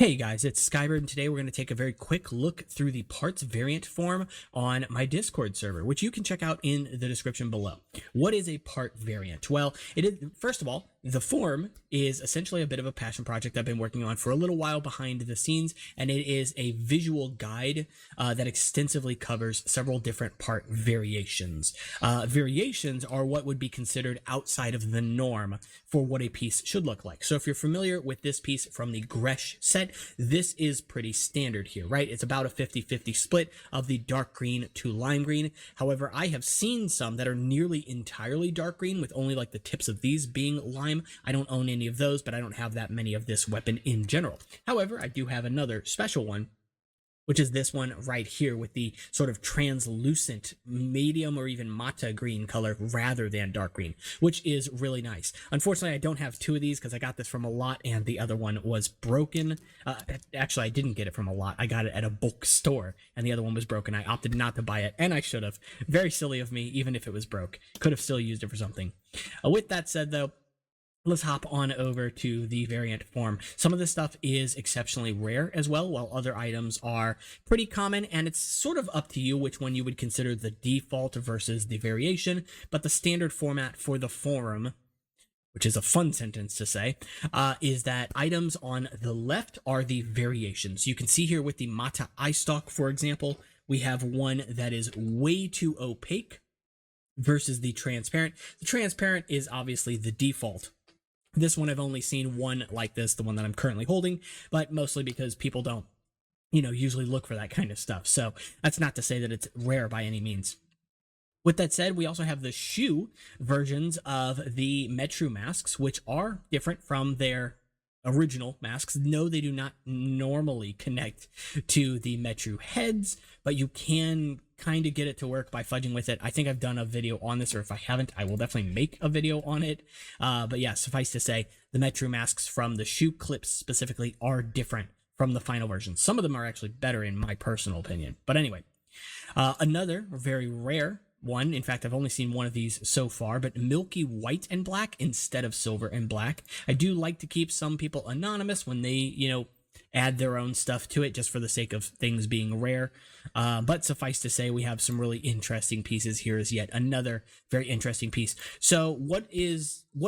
Hey guys, it's Skybird, and today we're going to take a very quick look through the parts variant form on my Discord server, which you can check out in the description below. What is a part variant? Well, it is, first of all, the form is essentially a bit of a passion project I've been working on for a little while behind the scenes, and it is a visual guide that extensively covers several different part variations. Variations are what would be considered outside of the norm for what a piece should look like. So if you're familiar with this piece from the Gresh set, this is pretty standard here, right? It's about a 50-50 split of the dark green to lime green. However, I have seen some that are nearly entirely dark green with only like the tips of these being lime. I don't own any of those, but I don't have that many of this weapon in general. However, I do have another special one, which is this one right here with the sort of translucent medium or even mata green color rather than dark green, which is really nice. Unfortunately, I don't have two of these because I got this from a lot and the other one was broken. Actually, I didn't get it from a lot. I got it at a bulk store and the other one was broken. I opted not to buy it, and I should have. Very silly of me, even if it was broke. Could have still used it for something. With that said, though, let's hop on over to the variant form. Some of this stuff is exceptionally rare as well, while other items are pretty common, and it's sort of up to you which one you would consider the default versus the variation, but the standard format for the forum, which is a fun sentence to say, is that items on the left are the variations. You can see here with the Mata eye stalk, for example, we have one that is way too opaque versus the transparent. The transparent is obviously the default. This one I've only seen one like this, the one that I'm currently holding, but mostly because people don't, usually look for that kind of stuff. So that's not to say that it's rare by any means. With that said, we also have the shoe versions of the Metru masks, which are different from their original masks. No, they do not normally connect to the Metru heads, but you can kind of get it to work by fudging with it. I think I've done a video on this, or if I haven't, I will definitely make a video on it. But yeah, suffice to say, the Metru masks from the shoe clips specifically are different from the final version. Some of them are actually better in my personal opinion. But anyway, another very rare one, in fact, I've only seen one of these so far, but milky white and black instead of silver and black. I do like to keep some people anonymous when they, add their own stuff to it just for the sake of things being rare. But suffice to say, we have some really interesting pieces. Here is yet another very interesting piece. So what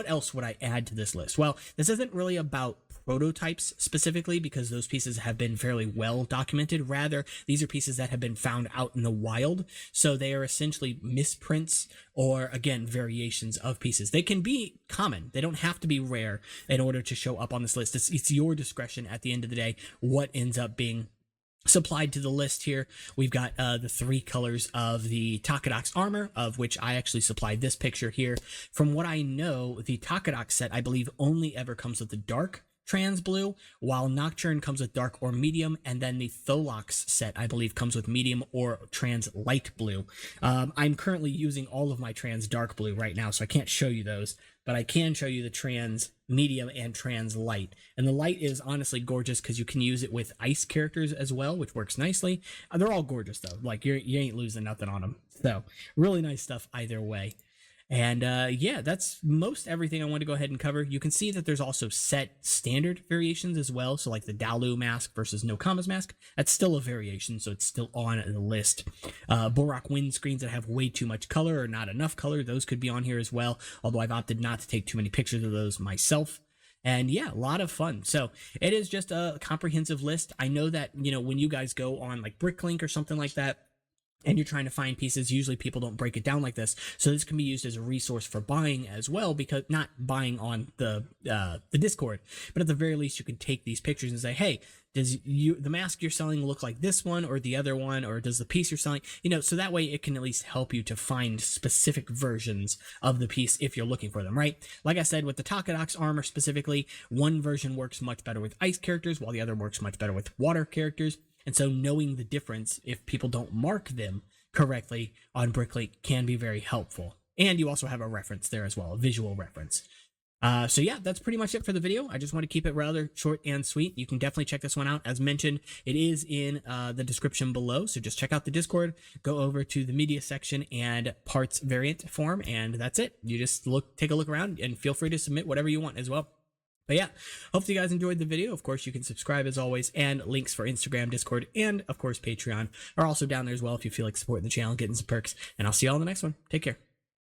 else would I add to this list? Well, this isn't really about prototypes specifically because those pieces have been fairly well documented. Rather, these are pieces that have been found out in the wild. So they are essentially misprints or, again, variations of pieces. They can be common. They don't have to be rare in order to show up on this list. It's your discretion at the end of the day what ends up being supplied to the list here. We've got the three colors of the Takadox armor, of which I actually supplied this picture here. From what I know, the Takadox set, I believe, only ever comes with the dark trans blue, while Nocturne comes with dark or medium, and then the Tholox set, I believe, comes with medium or trans light blue. I'm currently using all of my trans dark blue right now, so I can't show you those, but I can show you the trans medium and trans light. And the light is honestly gorgeous because you can use it with ice characters as well, which works nicely. They're all gorgeous though. Like you ain't losing nothing on them. So really nice stuff either way. And yeah, that's most everything I want to go ahead and cover. You can see that there's also set standard variations as well. So like the Dalu mask versus No Commas mask, that's still a variation, so it's still on the list. Borak windscreens that have way too much color or not enough color, those could be on here as well, although I've opted not to take too many pictures of those myself. And yeah, a lot of fun. So it is just a comprehensive list. I know that, when you guys go on like Bricklink or something like that, and you're trying to find pieces, usually people don't break it down like this. So this can be used as a resource for buying as well, because not buying on the Discord, but at the very least you can take these pictures and say, hey, does the mask you're selling look like this one or the other one, or does the piece you're selling, so that way it can at least help you to find specific versions of the piece if you're looking for them, right? Like I said, with the Takadox armor specifically, one version works much better with ice characters while the other works much better with water characters. And so knowing the difference, if people don't mark them correctly on Bricklink, can be very helpful. And you also have a reference there as well, a visual reference. So yeah, that's pretty much it for the video. I just want to keep it rather short and sweet. You can definitely check this one out. As mentioned, it is in the description below. So just check out the Discord, go over to the media section and parts variant form, and that's it. You just take a look around and feel free to submit whatever you want as well. But yeah, hopefully you guys enjoyed the video. Of course, you can subscribe as always, and links for Instagram, Discord, and of course Patreon are also down there as well if you feel like supporting the channel, getting some perks. And I'll see you all in the next one. Take care.